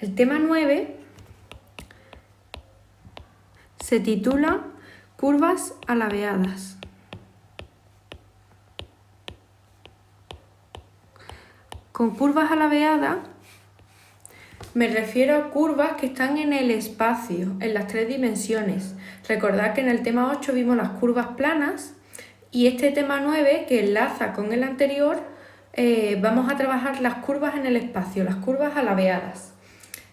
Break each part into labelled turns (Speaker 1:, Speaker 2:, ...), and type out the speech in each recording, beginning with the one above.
Speaker 1: El tema 9 se titula Curvas alabeadas. Con curvas alabeadas me refiero a curvas que están en el espacio, en las 3 dimensiones. Recordad que en el tema 8 vimos las curvas planas y este tema 9, que enlaza con el anterior, vamos a trabajar las curvas en el espacio, las curvas alabeadas.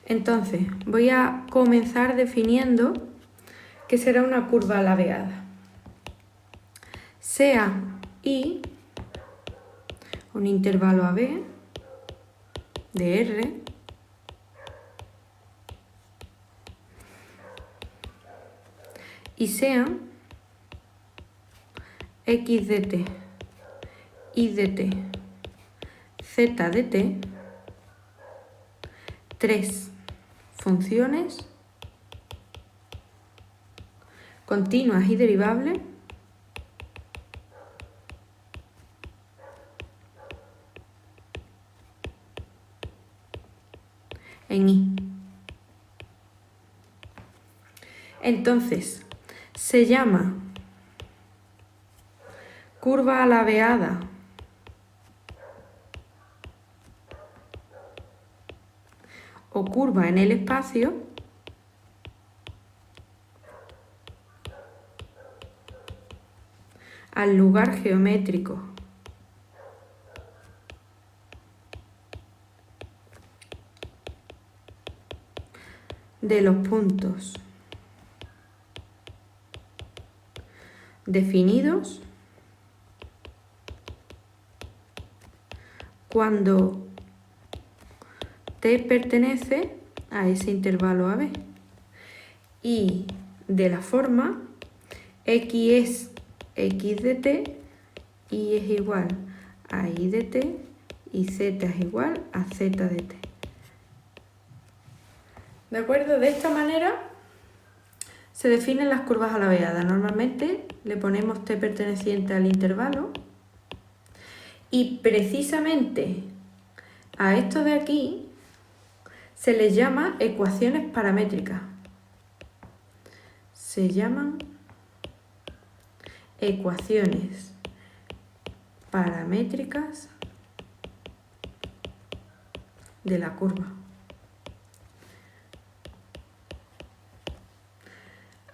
Speaker 1: Entonces, voy a comenzar definiendo qué será una curva alabeada. Sea I un intervalo AB de R y sean x de t, y de t, z de t, 3 funciones continuas y derivables en I. Entonces, se llama curva alabeada o curva en el espacio al lugar geométrico de los puntos definidos cuando t pertenece a ese intervalo AB y de la forma x es x de t, y es igual a y de t y z es igual a z de t. ¿De acuerdo? De esta manera se definen las curvas alabeadas. Normalmente le ponemos t perteneciente al intervalo y precisamente a esto de aquí se les llama ecuaciones paramétricas. Se llaman ecuaciones paramétricas de la curva.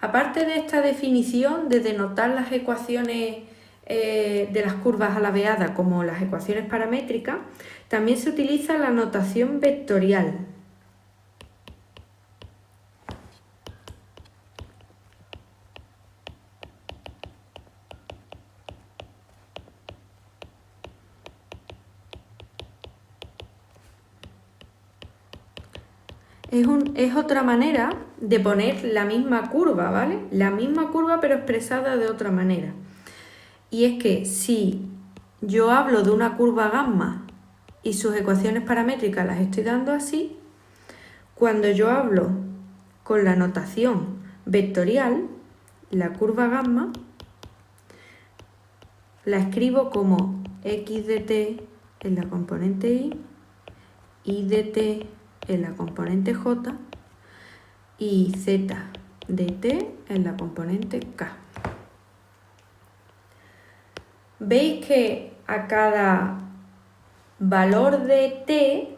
Speaker 1: Aparte de esta definición de denotar las ecuaciones de las curvas alabeadas como las ecuaciones paramétricas, también se utiliza la notación vectorial. Es otra manera de poner la misma curva, ¿vale? La misma curva pero expresada de otra manera. Y es que si yo hablo de una curva gamma y sus ecuaciones paramétricas las estoy dando así, cuando yo hablo con la notación vectorial, la curva gamma la escribo como x de t en la componente y de t en la componente j y z de t en la componente k. Veis que a cada valor de t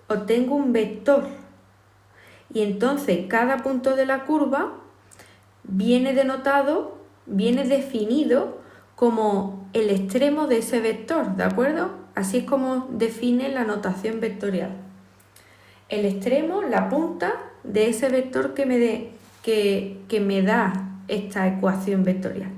Speaker 1: obtengo un vector y entonces cada punto de la curva viene denotado, viene definido como el extremo de ese vector, ¿de acuerdo? Así es como define la notación vectorial. El extremo, la punta de ese vector que me da esta ecuación vectorial.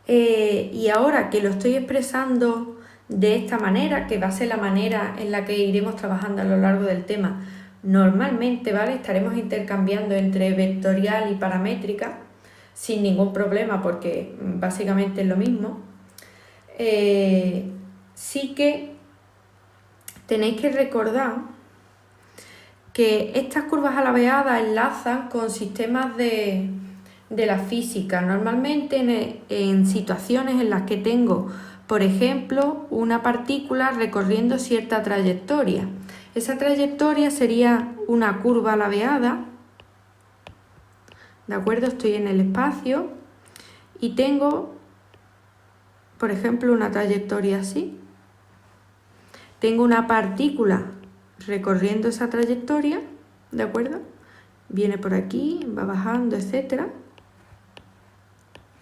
Speaker 1: Y ahora que lo estoy expresando de esta manera, que va a ser la manera en la que iremos trabajando a lo largo del tema, normalmente, ¿vale? Estaremos intercambiando entre vectorial y paramétrica sin ningún problema porque básicamente es lo mismo. Sí que tenéis que recordar que estas curvas alabeadas enlazan con sistemas de la física. Normalmente en situaciones en las que tengo por ejemplo, una partícula recorriendo cierta trayectoria. Esa trayectoria sería una curva ladeada, ¿de acuerdo? Estoy en el espacio y tengo, por ejemplo, una trayectoria así. Tengo una partícula recorriendo esa trayectoria, ¿de acuerdo? Viene por aquí, va bajando, etcétera.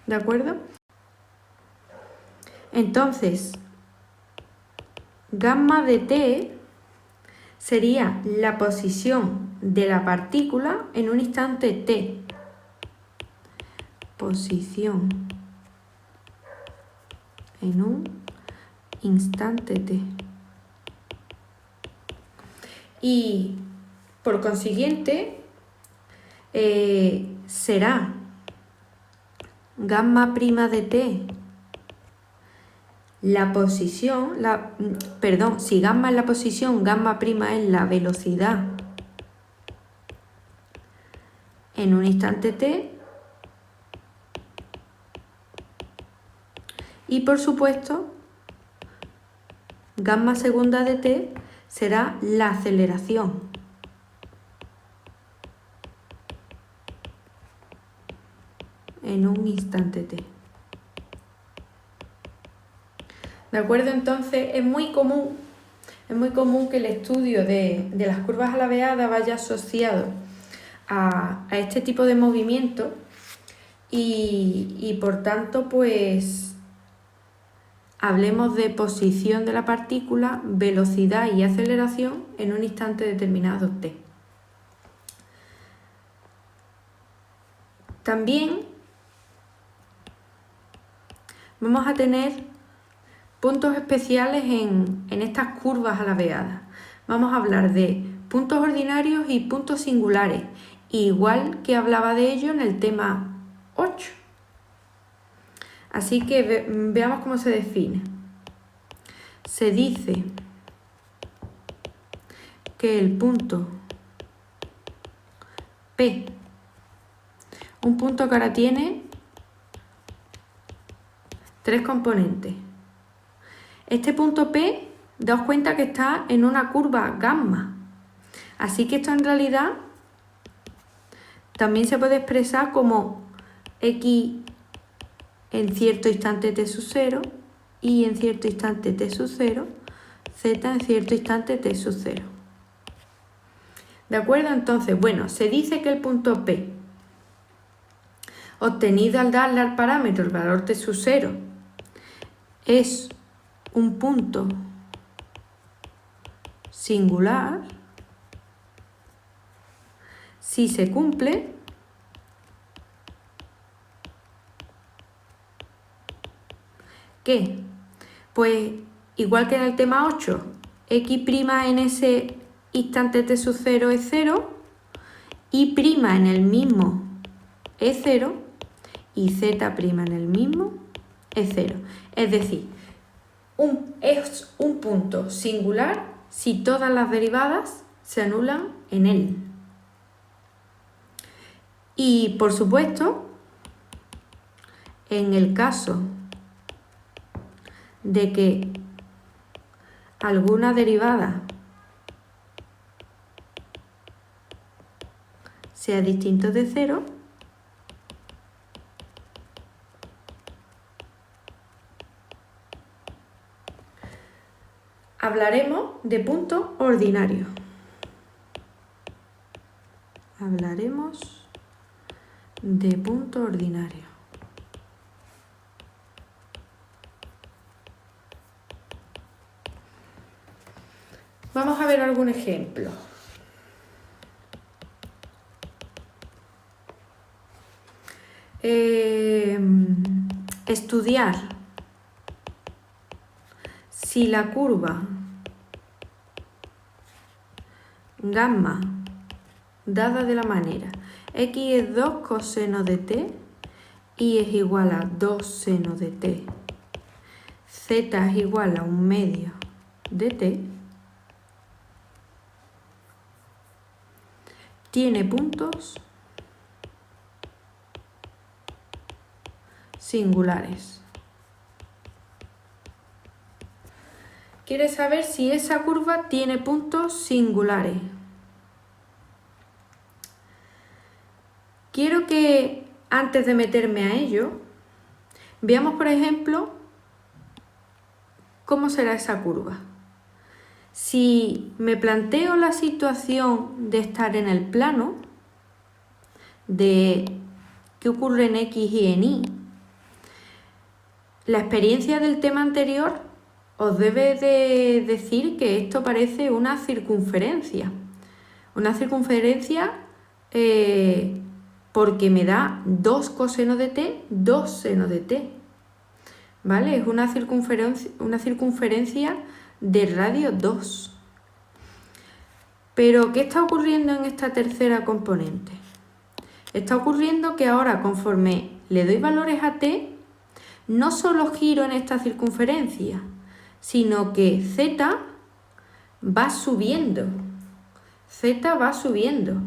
Speaker 1: ¿De acuerdo? Entonces, gamma de t sería la posición de la partícula en un instante t. Posición en un instante t. Y por consiguiente, será gamma prima de t la posición, si gamma es la posición, gamma prima es la velocidad en un instante t. Y por supuesto, gamma segunda de t será la aceleración en un instante t. ¿De acuerdo? Entonces es muy común que el estudio de las curvas alabeadas vaya asociado a este tipo de movimiento y por tanto pues hablemos de posición de la partícula, velocidad y aceleración en un instante determinado t. También vamos a tener puntos especiales en estas curvas alabeadas. Vamos a hablar de puntos ordinarios y puntos singulares, igual que hablaba de ello en el tema 8. Así que veamos cómo se define. Se dice que el punto P, un punto que ahora tiene 3 componentes. Este punto P, daos cuenta que está en una curva gamma. Así que esto en realidad también se puede expresar como x en cierto instante t sub 0, y en cierto instante t sub 0, z en cierto instante t sub 0. ¿De acuerdo? Entonces, bueno, se dice que el punto P, obtenido al darle al parámetro el valor t sub 0, es un punto singular si se cumple que, pues igual que en el tema 8, x' en ese instante t sub 0 es 0, y' en el mismo es 0 y z' en el mismo es 0. Es decir, es un punto singular si todas las derivadas se anulan en él. Y por supuesto, en el caso de que alguna derivada sea distinto de 0, hablaremos de punto ordinario. Hablaremos de punto ordinario. Vamos a ver algún ejemplo. Estudiar si la curva gamma dada de la manera x es 2 coseno de t, y es igual a 2 seno de t, z es igual a 1/2 de t, tiene puntos singulares. quiere saber si esa curva tiene puntos singulares. Quiero que antes de meterme a ello, veamos por ejemplo cómo será esa curva. Si me planteo la situación de estar en el plano, de qué ocurre en X y en Y, la experiencia del tema anterior os debe de decir que esto parece una circunferencia. Una circunferencia porque me da 2 cosenos de t, 2 senos de t. ¿Vale? Es una circunferencia de radio 2. Pero, ¿qué está ocurriendo en esta tercera componente? Está ocurriendo que ahora, conforme le doy valores a t, no solo giro en esta circunferencia, sino que z va subiendo. Z va subiendo.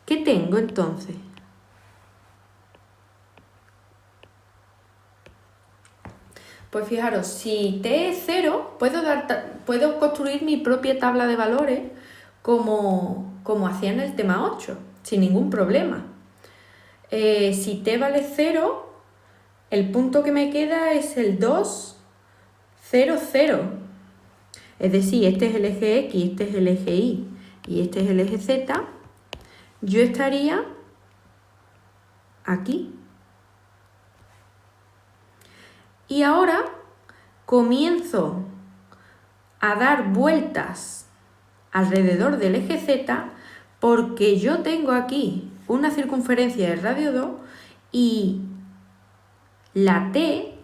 Speaker 1: ¿Qué tengo entonces? Pues fijaros, si t es 0, puedo construir mi propia tabla de valores como hacía en el tema 8, sin ningún problema. Si t vale 0, el punto que me queda es el 2, 0, 0. Es decir, este es el eje X, este es el eje Y y este es el eje Z. Yo estaría aquí. Y ahora comienzo a dar vueltas alrededor del eje Z porque yo tengo aquí una circunferencia de radio 2 y la t,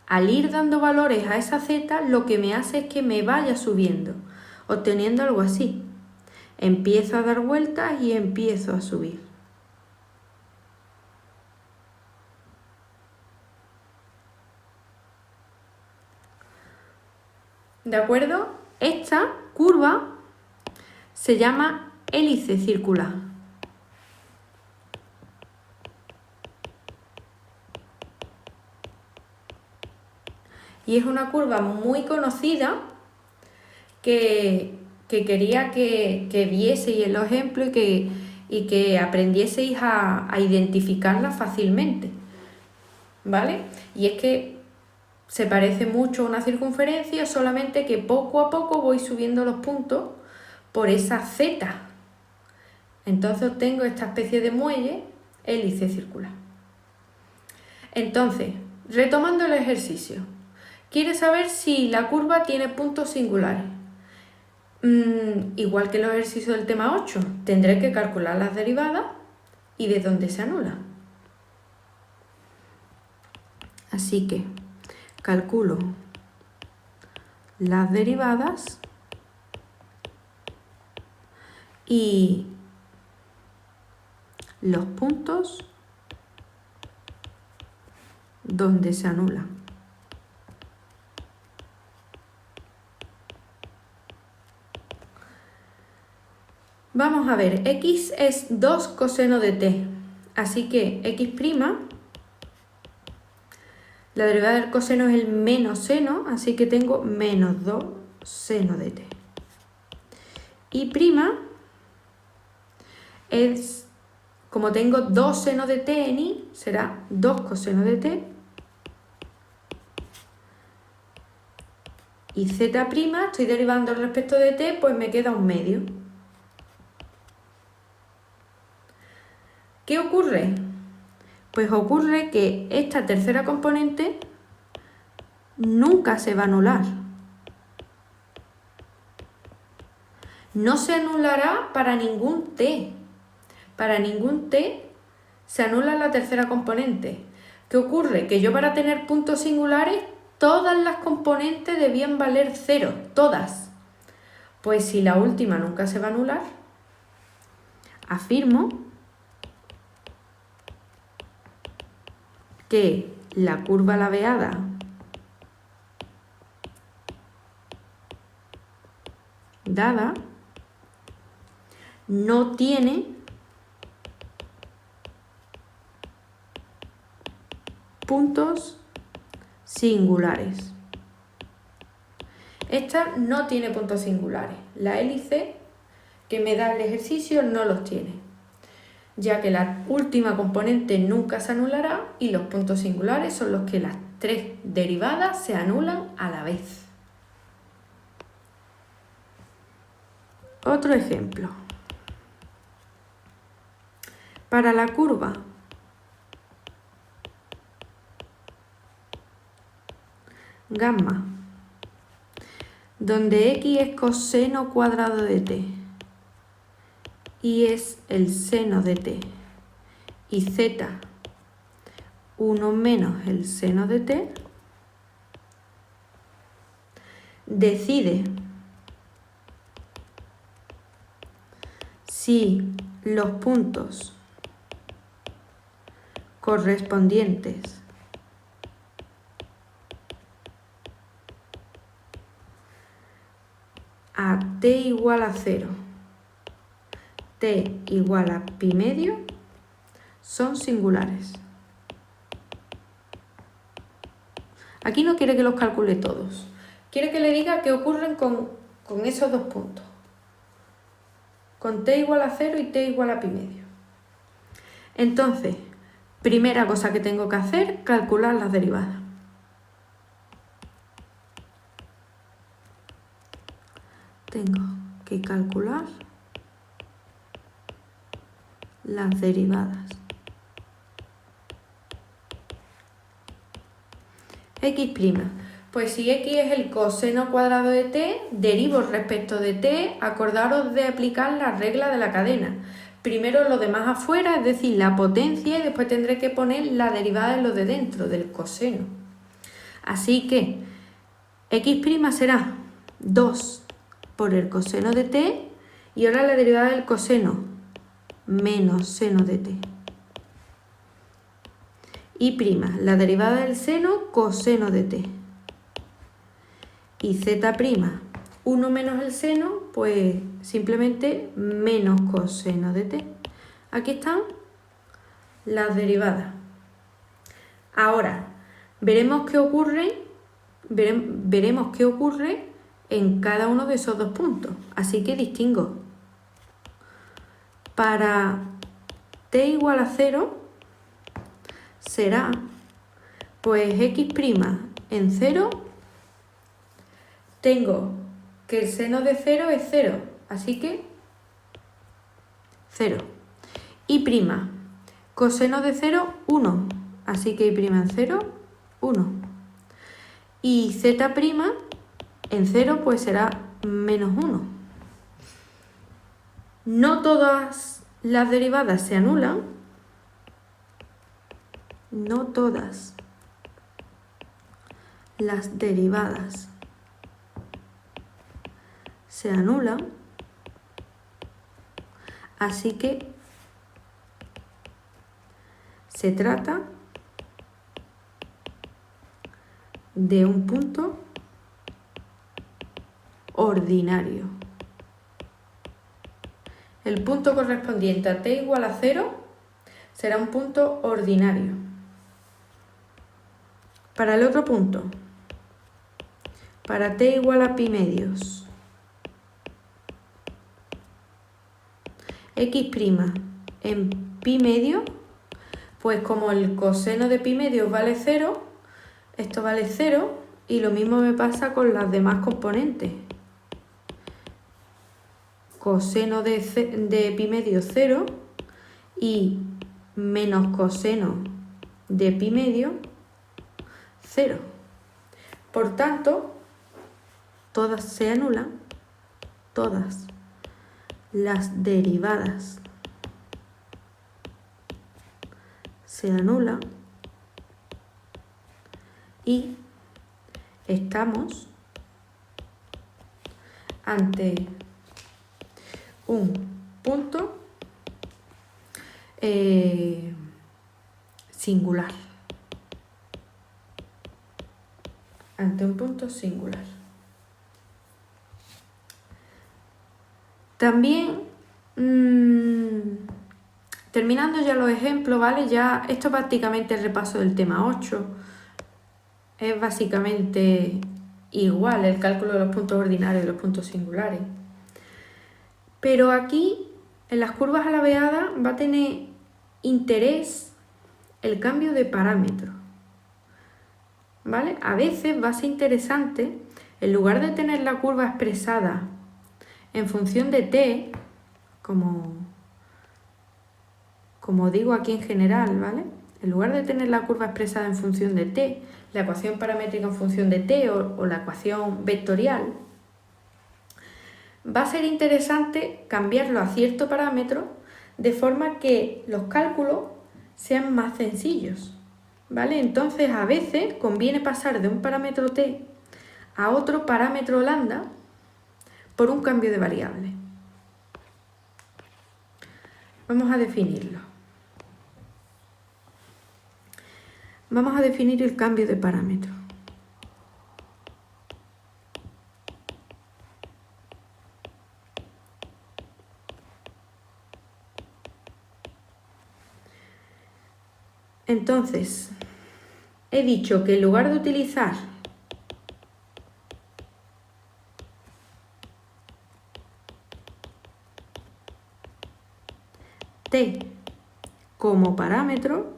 Speaker 1: al ir dando valores a esa z, lo que me hace es que me vaya subiendo, obteniendo algo así. Empiezo a dar vueltas y empiezo a subir. ¿De acuerdo? Esta curva se llama hélice circular. Y es una curva muy conocida que quería que vieseis el ejemplo y que aprendieseis a identificarla fácilmente. ¿Vale? Y es que se parece mucho a una circunferencia, solamente que poco a poco voy subiendo los puntos por esa z. Entonces obtengo esta especie de muelle hélice circular. Entonces, retomando el ejercicio, quiere saber si la curva tiene puntos singulares. Igual que los ejercicios del tema 8, tendré que calcular las derivadas y de dónde se anulan. Así que calculo las derivadas y los puntos donde se anulan. Vamos a ver, x es 2 coseno de t, así que x', la derivada del coseno es el menos seno, así que tengo menos 2 seno de t. Y prima es, como tengo 2 seno de t en y, será 2 coseno de t. Y z', estoy derivando respecto de t, pues me queda un medio. ¿Qué ocurre? Pues ocurre que esta tercera componente nunca se va a anular. No se anulará para ningún t. Para ningún t se anula la tercera componente. ¿Qué ocurre? Que yo, para tener puntos singulares, todas las componentes debían valer 0, todas. Pues si la última nunca se va a anular, afirmo que la curva laveada dada no tiene puntos singulares. Esta no tiene puntos singulares. La hélice que me da el ejercicio no los tiene, ya que la última componente nunca se anulará y los puntos singulares son los que las tres derivadas se anulan a la vez. Otro ejemplo. Para la curva gamma, donde x es coseno cuadrado de t y es el seno de t, y z 1 menos el seno de t, decide si los puntos correspondientes a t igual a 0, t igual a pi medio, son singulares. Aquí no quiere que los calcule todos, quiere que le diga qué ocurren con esos dos puntos, con t igual a 0 y t igual a pi medio. Entonces, primera cosa que tengo que hacer, calcular las derivadas. Tengo que calcular las derivadas. X'. Pues si x es el coseno cuadrado de t, derivo respecto de t, acordaros de aplicar la regla de la cadena. Primero lo demás afuera, es decir, la potencia, y después tendré que poner la derivada de lo de dentro, del coseno. Así que x' será 2 por el coseno de t, y ahora la derivada del coseno, menos seno de t. Y', la derivada del seno, coseno de t. Y z', 1 menos el seno, pues simplemente menos coseno de t. Aquí están las derivadas. Ahora, veremos qué ocurre en cada uno de esos dos puntos. Así que distingo. Para t igual a 0 será, pues x' en 0, tengo que el seno de 0 es 0, así que 0. Y', coseno de 0, 1, así que y' en 0, 1. Y z' en 0 pues será menos 1. No todas las derivadas se anulan. No todas las derivadas se anulan. Así que se trata de un punto ordinario. El punto correspondiente a t igual a 0 será un punto ordinario. Para el otro punto, para t igual a pi medios, x' en pi medio, pues como el coseno de pi medios vale 0, esto vale 0, y lo mismo me pasa con las demás componentes. Coseno de pi medio 0 y menos coseno de pi medio 0. Por tanto, todas se anulan, todas las derivadas se anulan y estamos ante un punto singular. Ante un punto singular. También, terminando ya los ejemplos, ¿vale? Ya esto es prácticamente el repaso del tema 8. Es básicamente igual el cálculo de los puntos ordinarios y de los puntos singulares. Pero aquí, en las curvas alabeadas, va a tener interés el cambio de parámetro, ¿vale? A veces va a ser interesante, en lugar de tener la curva expresada en función de t, como digo aquí en general, ¿vale? En lugar de tener la curva expresada en función de t, la ecuación paramétrica en función de t o la ecuación vectorial, va a ser interesante cambiarlo a cierto parámetro de forma que los cálculos sean más sencillos, ¿vale? Entonces a veces conviene pasar de un parámetro t a otro parámetro lambda por un cambio de variable. Vamos a definirlo. Vamos a definir el cambio de parámetro. Entonces, he dicho que en lugar de utilizar t como parámetro,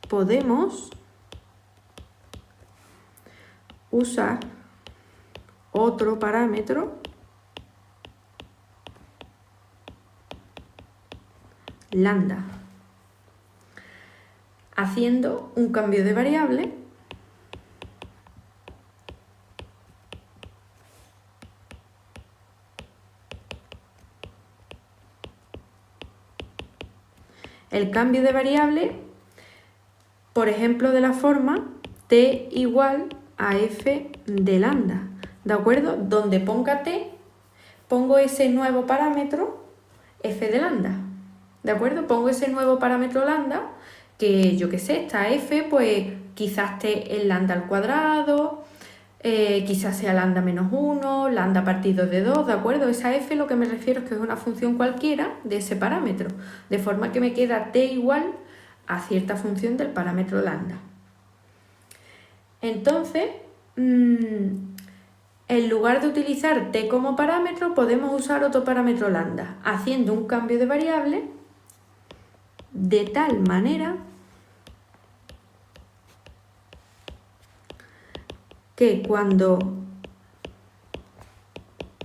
Speaker 1: podemos usar otro parámetro lambda, haciendo un cambio de variable el cambio de variable, por ejemplo, de la forma t igual a f de lambda, ¿de acuerdo? Donde ponga t, pongo ese nuevo parámetro f de lambda, ¿de acuerdo? Pongo ese nuevo parámetro lambda, que yo qué sé, esta f, pues quizás esté en lambda al cuadrado, quizás sea lambda menos 1, lambda partido de 2, ¿de acuerdo? Esa f lo que me refiero es que es una función cualquiera de ese parámetro, de forma que me queda t igual a cierta función del parámetro lambda. Entonces, en lugar de utilizar t como parámetro, podemos usar otro parámetro lambda, haciendo un cambio de variable de tal manera que cuando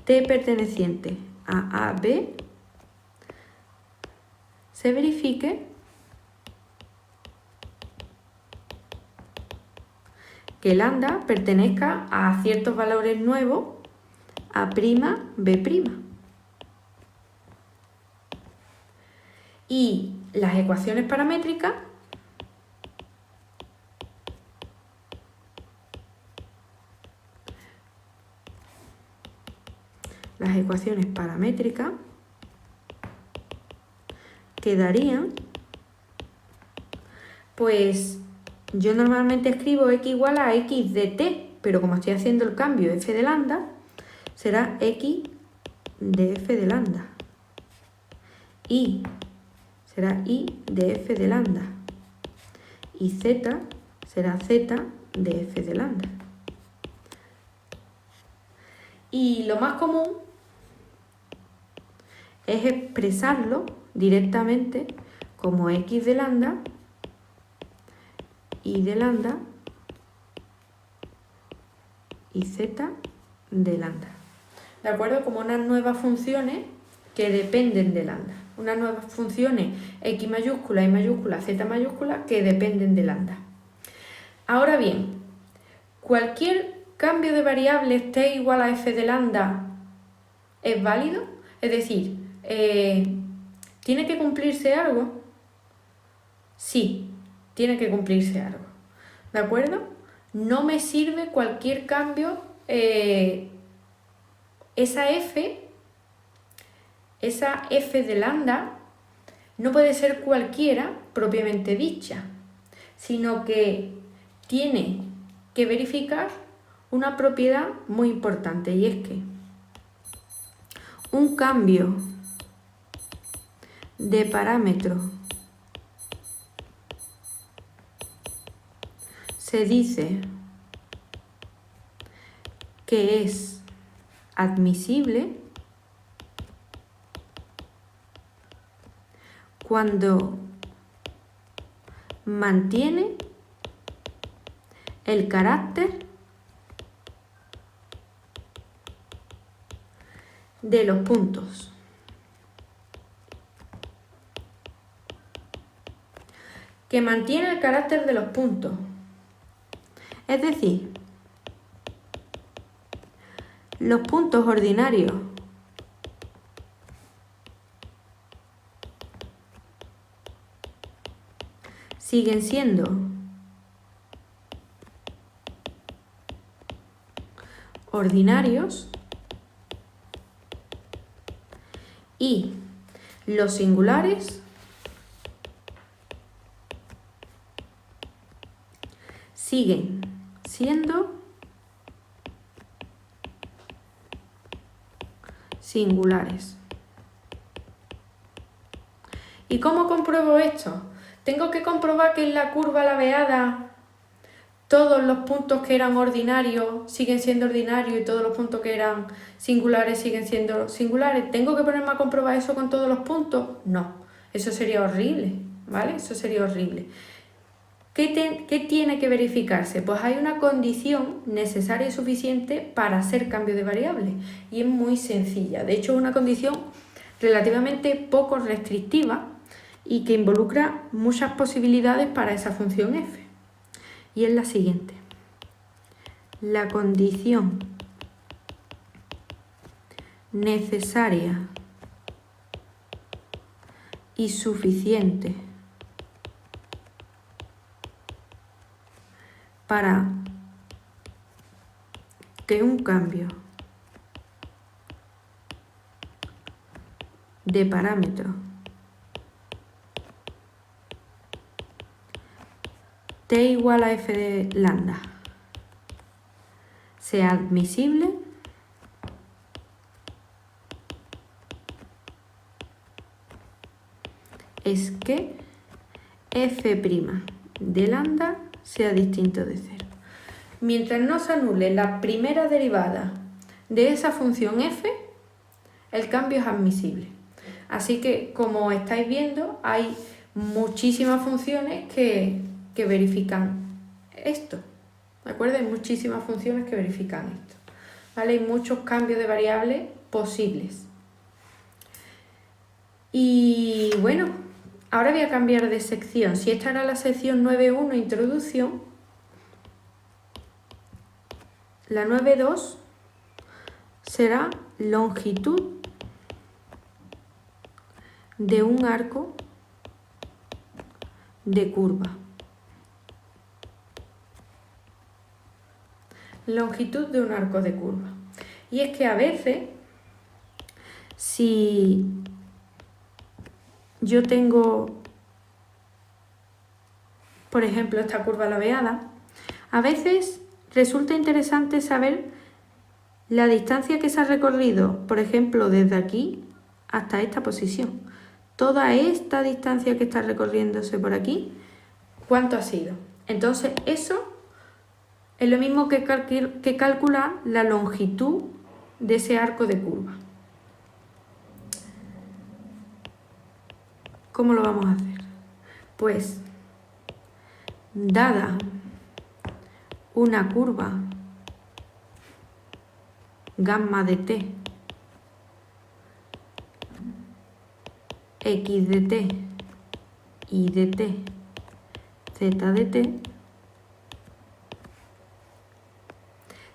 Speaker 1: t perteneciente a A, B se verifique que lambda pertenezca a ciertos valores nuevos A', B'. Y las ecuaciones paramétricas quedarían, pues yo normalmente escribo x igual a x de t, pero como estoy haciendo el cambio f de lambda, será x de f de lambda. Y será y de f de lambda. Y z será z de f de lambda. Y lo más común es expresarlo directamente como x de lambda, y de lambda y z de lambda. ¿De acuerdo? Como unas nuevas funciones que dependen de lambda. Unas nuevas funciones x mayúscula, y mayúscula, z mayúscula que dependen de lambda. Ahora bien, cualquier cambio de variables t igual a f de lambda es válido. Es decir, ¿tiene que cumplirse algo? Sí, tiene que cumplirse algo. ¿De acuerdo? No me sirve cualquier cambio, esa f de lambda no puede ser cualquiera propiamente dicha, sino que tiene que verificar una propiedad muy importante, y es que un cambio de parámetro se dice que es admisible cuando mantiene el carácter de los puntos. Que mantiene el carácter de los puntos. Es decir, los puntos ordinarios siguen siendo ordinarios y los singulares siguen siendo singulares. ¿Y cómo compruebo esto? Tengo que comprobar que en la curva laveada todos los puntos que eran ordinarios siguen siendo ordinarios y todos los puntos que eran singulares siguen siendo singulares. ¿Tengo que ponerme a comprobar eso con todos los puntos? No, eso sería horrible, ¿vale? Eso sería horrible. ¿Qué tiene que verificarse? Pues hay una condición necesaria y suficiente para hacer cambio de variable y es muy sencilla. De hecho, es una condición relativamente poco restrictiva y que involucra muchas posibilidades para esa función f. Y es la siguiente. La condición necesaria y suficiente para que un cambio de parámetro t igual a f de lambda sea admisible es que f' de lambda sea distinto de 0. Mientras no se anule la primera derivada de esa función f, el cambio es admisible. Así que, como estáis viendo, hay muchísimas funciones que verifican esto. ¿De acuerdo? Hay muchísimas funciones que verifican esto. ¿Vale? Hay muchos cambios de variables posibles. Y bueno, ahora voy a cambiar de sección. Si esta era la sección 9.1, introducción, la 9.2 será longitud de un arco de curva. Longitud de un arco de curva. Y es que a veces, si yo tengo, por ejemplo, esta curva laveada, a veces resulta interesante saber la distancia que se ha recorrido, por ejemplo, desde aquí hasta esta posición. Toda esta distancia que está recorriéndose por aquí, ¿cuánto ha sido? Entonces, eso es lo mismo que calcular la longitud de ese arco de curva. ¿Cómo lo vamos a hacer? Pues, dada una curva gamma de t, x de t, y de t, z de t,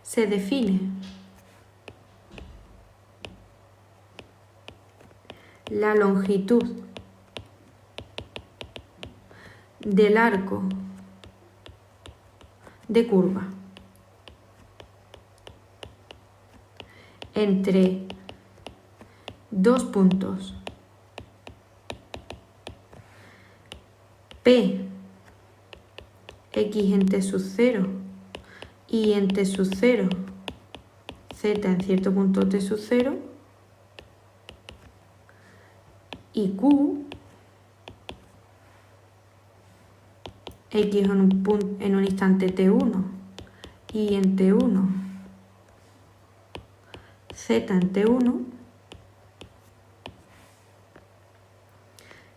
Speaker 1: se define la longitud del arco de curva entre dos puntos P, x en t sub 0 y en t sub 0, z en cierto punto t sub 0, y q x en un instante t1 y en t1 z en t1,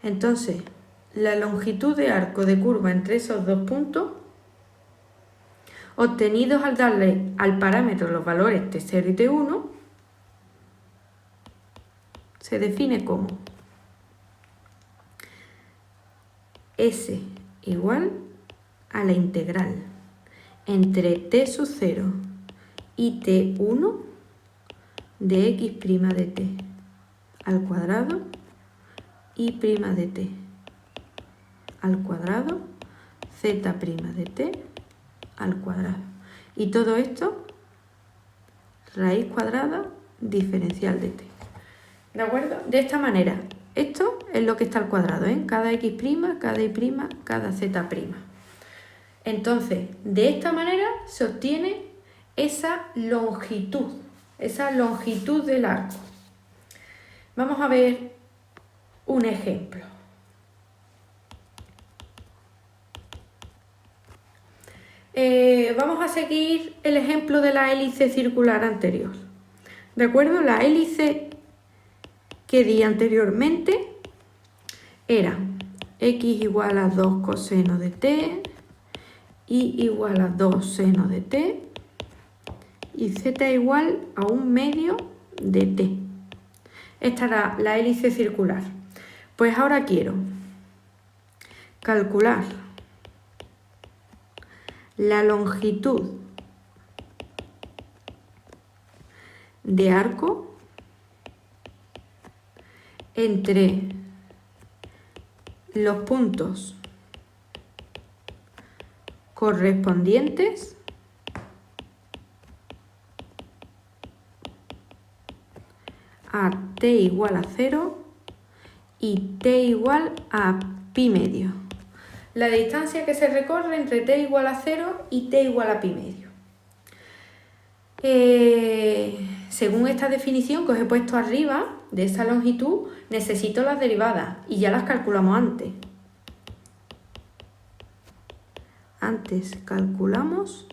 Speaker 1: entonces la longitud de arco de curva entre esos dos puntos obtenidos al darle al parámetro los valores t0 y t1 se define como S igual a la integral entre t sub 0 y t1 de x' de t al cuadrado y' de t al cuadrado z' de t al cuadrado. Y todo esto raíz cuadrada diferencial de t. ¿De acuerdo? De esta manera, esto es lo que está al cuadrado, ¿eh? Cada x', cada y', cada z'. Entonces, de esta manera se obtiene esa longitud del arco. Vamos a ver un ejemplo. Vamos a seguir el ejemplo de la hélice circular anterior. ¿De acuerdo? La hélice que di anteriormente era x igual a 2 coseno de t, y igual a 2 seno de t y z igual a 1/2 de t. Esta era la hélice circular. Pues ahora quiero calcular la longitud de arco entre los puntos correspondientes a t igual a 0 y t igual a pi medio. La distancia que se recorre entre t igual a 0 y t igual a pi medio. Según esta definición que os he puesto arriba de esa longitud, necesito las derivadas y ya las calculamos antes. Antes calculamos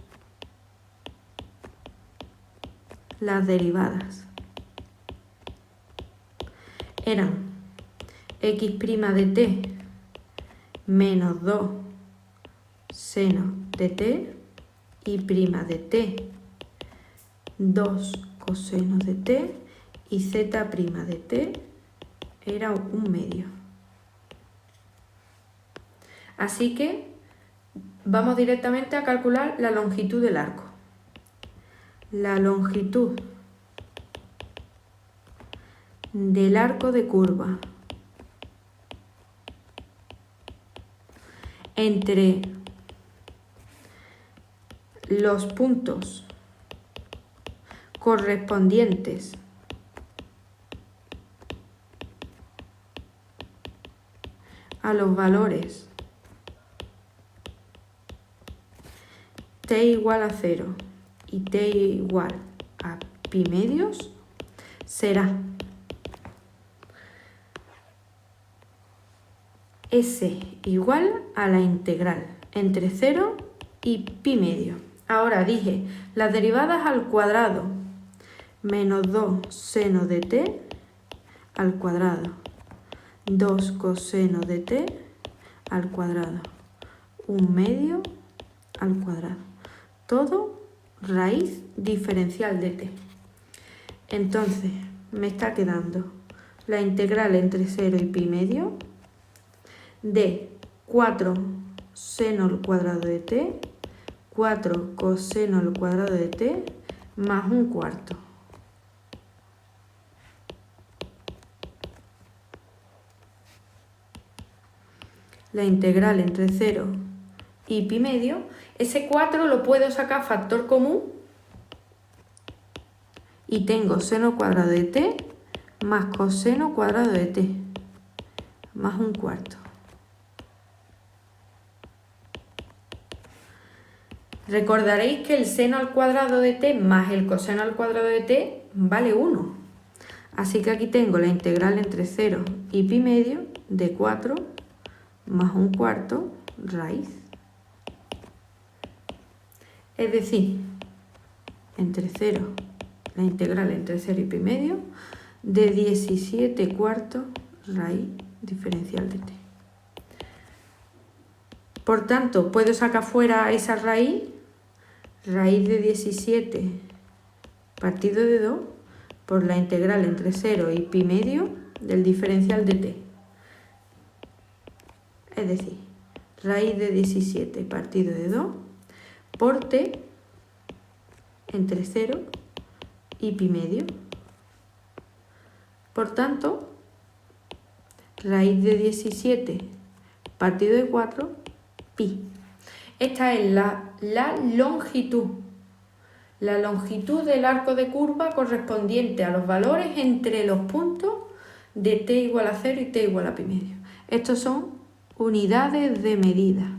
Speaker 1: las derivadas. Eran x' de t menos 2 seno de t y' de t 2 coseno de t y z' de t era 1/2. Así que vamos directamente a calcular la longitud del arco. La longitud del arco de curva entre los puntos correspondientes a los valores t igual a 0 y t igual a pi medios será S igual a la integral entre 0 y pi medio. Ahora dije las derivadas al cuadrado menos 2 seno de t al cuadrado 2 coseno de t al cuadrado 1/2 al cuadrado. Todo raíz diferencial de t. Entonces me está quedando la integral entre 0 y pi medio de 4 seno al cuadrado de t, 4 coseno al cuadrado de t, más 1/4. La integral entre 0 y pi medio, ese 4 lo puedo sacar factor común y tengo seno al cuadrado de t más coseno al cuadrado de t, más 1/4. Recordaréis que el seno al cuadrado de t más el coseno al cuadrado de t vale 1. Así que aquí tengo la integral entre 0 y pi medio de 4 más 1/4 raíz Es decir, entre 0, la integral entre 0 y pi medio, de 17 cuartos raíz diferencial de t. Por tanto, puedo sacar fuera esa raíz de 17 partido de 2 por la integral entre 0 y pi medio del diferencial de t. Es decir, raíz de 17 partido de 2 por t entre 0 y pi medio. Por tanto, raíz de 17 partido de 4, pi. Esta es la longitud. La longitud del arco de curva correspondiente a los valores entre los puntos de t igual a 0 y t igual a pi medio. Estos son unidades de medida.